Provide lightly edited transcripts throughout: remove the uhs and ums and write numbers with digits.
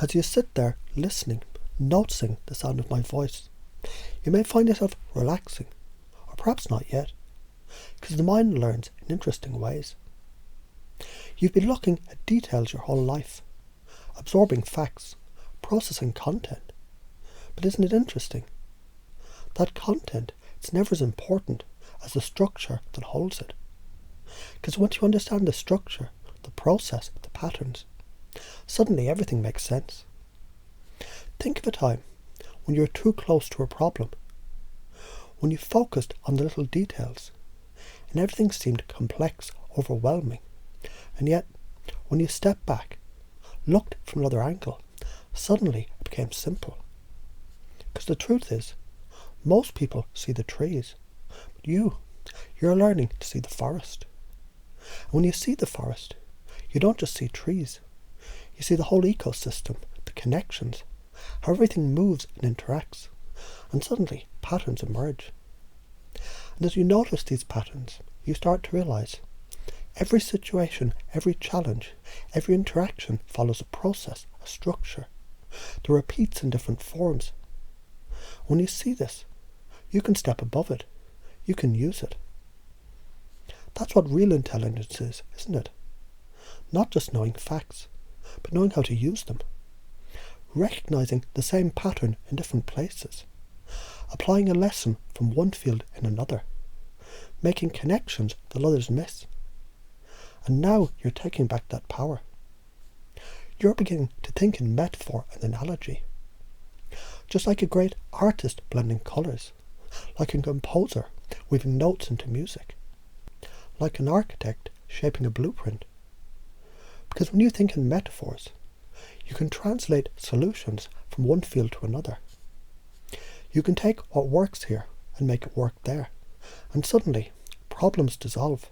As you sit there listening, noticing the sound of my voice, you may find yourself relaxing, or perhaps not yet, because the mind learns in interesting ways. You've been looking at details your whole life, absorbing facts, processing content. But isn't it interesting? That content, it's never as important as the structure that holds it. Because once you understand the structure, the process, the patterns, suddenly everything makes sense. Think of a time when you were too close to a problem, when you focused on the little details, and everything seemed complex, overwhelming. And yet, when you stepped back, looked from another angle, suddenly it became simple. Because the truth is, most people see the trees, but you're learning to see the forest. And when you see the forest, you don't just see trees. You see the whole ecosystem, the connections, how everything moves and interacts, and suddenly patterns emerge. And as you notice these patterns, you start to realize every situation, every challenge, every interaction follows a process, a structure. That repeats in different forms. When you see this, you can step above it. You can use it. That's what real intelligence is, isn't it? Not just knowing facts, but knowing how to use them. Recognizing the same pattern in different places. Applying a lesson from one field in another. Making connections that others miss. And now you're taking back that power. You're beginning to think in metaphor and analogy. Just like a great artist blending colours, like a composer weaving notes into music, like an architect shaping a blueprint. Because when you think in metaphors, you can translate solutions from one field to another. You can take what works here and make it work there, and suddenly problems dissolve,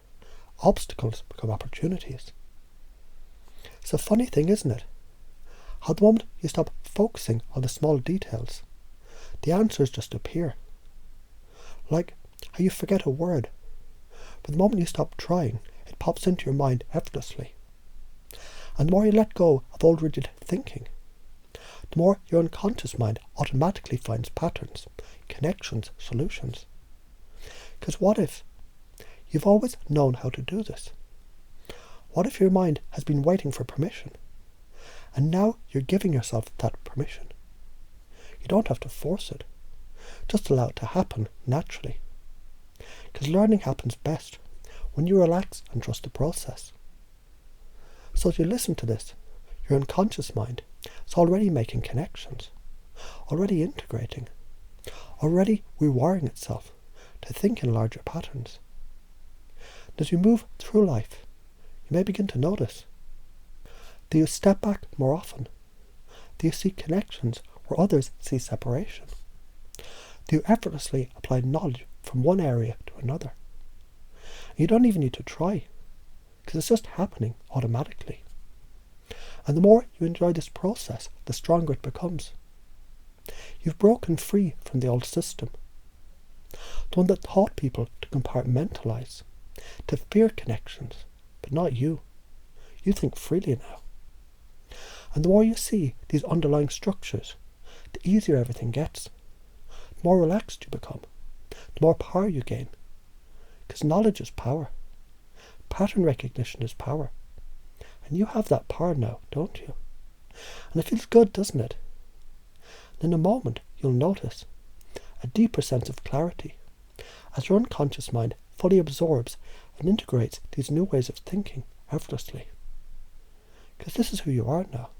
obstacles become opportunities. It's a funny thing, isn't it? How the moment you stop focusing on the small details, the answers just appear. Like how you forget a word, but the moment you stop trying, it pops into your mind effortlessly. And the more you let go of old rigid thinking, the more your unconscious mind automatically finds patterns, connections, solutions. Because what if you've always known how to do this? What if your mind has been waiting for permission, and now you're giving yourself that permission? You don't have to force it. Just allow it to happen naturally. Because learning happens best when you relax and trust the process. So as you listen to this, your unconscious mind is already making connections, already integrating, already rewiring itself to think in larger patterns. And as you move through life, you may begin to notice. Do you step back more often? Do you see connections where others see separation? Do you effortlessly apply knowledge from one area to another? And you don't even need to try, because it's just happening automatically. And the more you enjoy this process, the stronger it becomes. You've broken free from the old system, the one that taught people to compartmentalize, to fear connections, but not you. You think freely now. And the more you see these underlying structures, the easier everything gets. The more relaxed you become, the more power you gain. Because knowledge is power. Pattern recognition is power. And you have that power now, don't you? And it feels good, doesn't it? And in a moment, you'll notice a deeper sense of clarity as your unconscious mind fully absorbs and integrates these new ways of thinking effortlessly. Because this is who you are now.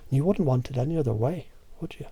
And you wouldn't want it any other way, would you?